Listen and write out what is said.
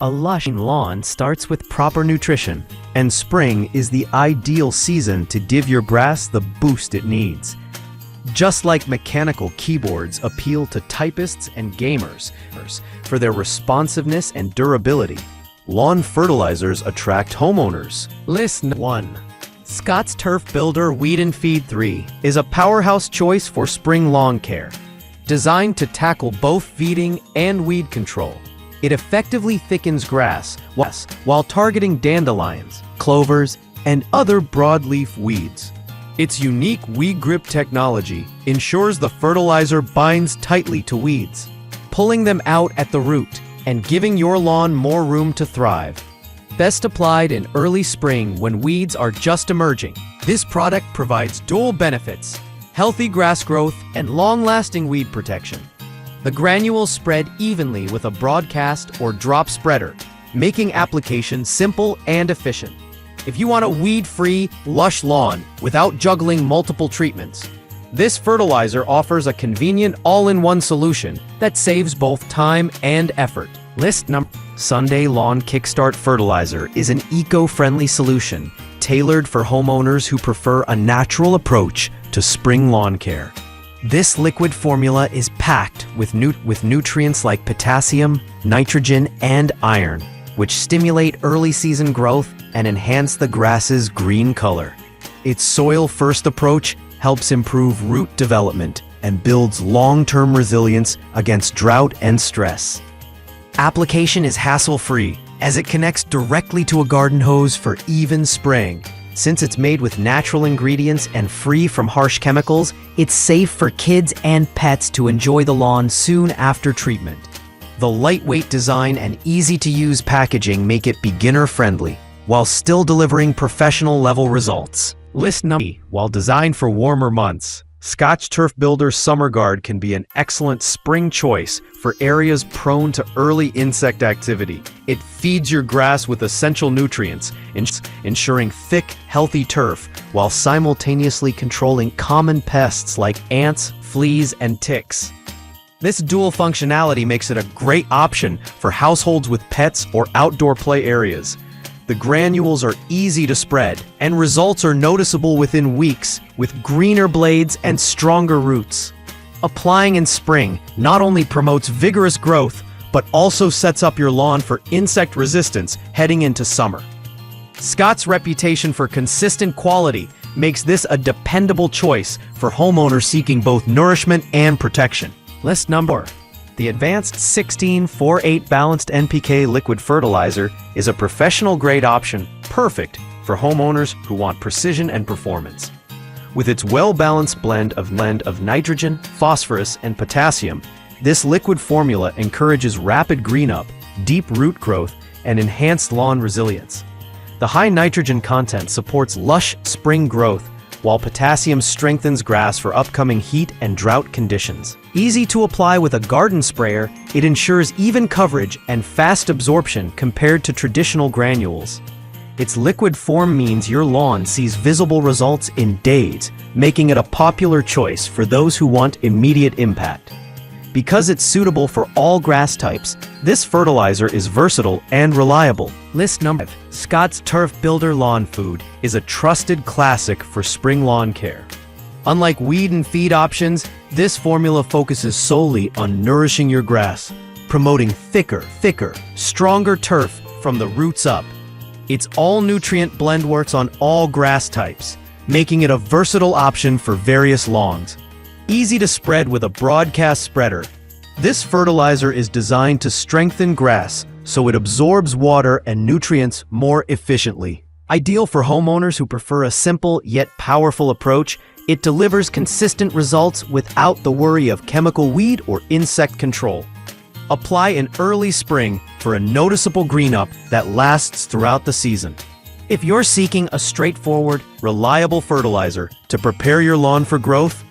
A lush lawn starts with proper nutrition, and spring is the ideal season to give your grass the boost it needs. Just like mechanical keyboards appeal to typists and gamers for their responsiveness and durability, lawn fertilizers attract homeowners. List 1. Scott's Turf Builder Weed and Feed 3 is a powerhouse choice for spring lawn care. Designed to tackle both feeding and weed control, it effectively thickens grass while targeting dandelions, clovers, and other broadleaf weeds. Its unique weed grip technology ensures the fertilizer binds tightly to weeds, pulling them out at the root and giving your lawn more room to thrive. Best applied in early spring when weeds are just emerging, this product provides dual benefits: healthy grass growth and long-lasting weed protection. The granules spread evenly with a broadcast or drop spreader, making application simple and efficient. If you want a weed-free, lush lawn without juggling multiple treatments, this fertilizer offers a convenient all-in-one solution that saves both time and effort. List number. Sunday Lawn Kickstart Fertilizer is an eco-friendly solution tailored for homeowners who prefer a natural approach to spring lawn care. This liquid formula is packed with nutrients like potassium, nitrogen, and iron, which stimulate early season growth and enhance the grass's green color. Its soil-first approach helps improve root development and builds long-term resilience against drought and stress. Application is hassle-free, as it connects directly to a garden hose for even spraying. Since it's made with natural ingredients and free from harsh chemicals, it's safe for kids and pets to enjoy the lawn soon after treatment. The lightweight design and easy-to-use packaging make it beginner-friendly, while still delivering professional-level results. List number. While designed for warmer months, Scotch Turf Builder SummerGuard can be an excellent spring choice for areas prone to early insect activity. It feeds your grass with essential nutrients, ensuring thick, healthy turf, while simultaneously controlling common pests like ants, fleas, and ticks. This dual functionality makes it a great option for households with pets or outdoor play areas. The granules are easy to spread, and results are noticeable within weeks with greener blades and stronger roots. Applying in spring not only promotes vigorous growth, but also sets up your lawn for insect resistance heading into summer. Scott's reputation for consistent quality makes this a dependable choice for homeowners seeking both nourishment and protection. List number. The Advanced 16-4-8 Balanced NPK Liquid Fertilizer is a professional-grade option perfect for homeowners who want precision and performance. With its well-balanced blend of nitrogen, phosphorus, and potassium, this liquid formula encourages rapid green-up, deep root growth, and enhanced lawn resilience. The high nitrogen content supports lush spring growth, while potassium strengthens grass for upcoming heat and drought conditions. Easy to apply with a garden sprayer, it ensures even coverage and fast absorption compared to traditional granules. Its liquid form means your lawn sees visible results in days, making it a popular choice for those who want immediate impact. Because it's suitable for all grass types, this fertilizer is versatile and reliable. List number 5. Scott's Turf Builder Lawn Food is a trusted classic for spring lawn care. Unlike weed and feed options, this formula focuses solely on nourishing your grass, promoting thicker, stronger turf from the roots up. Its all-nutrient blend works on all grass types, making it a versatile option for various lawns. Easy to spread with a broadcast spreader, this fertilizer is designed to strengthen grass so it absorbs water and nutrients more efficiently. Ideal for homeowners who prefer a simple yet powerful approach, it delivers consistent results without the worry of chemical weed or insect control. Apply in early spring for a noticeable green-up that lasts throughout the season. If you're seeking a straightforward, reliable fertilizer to prepare your lawn for growth,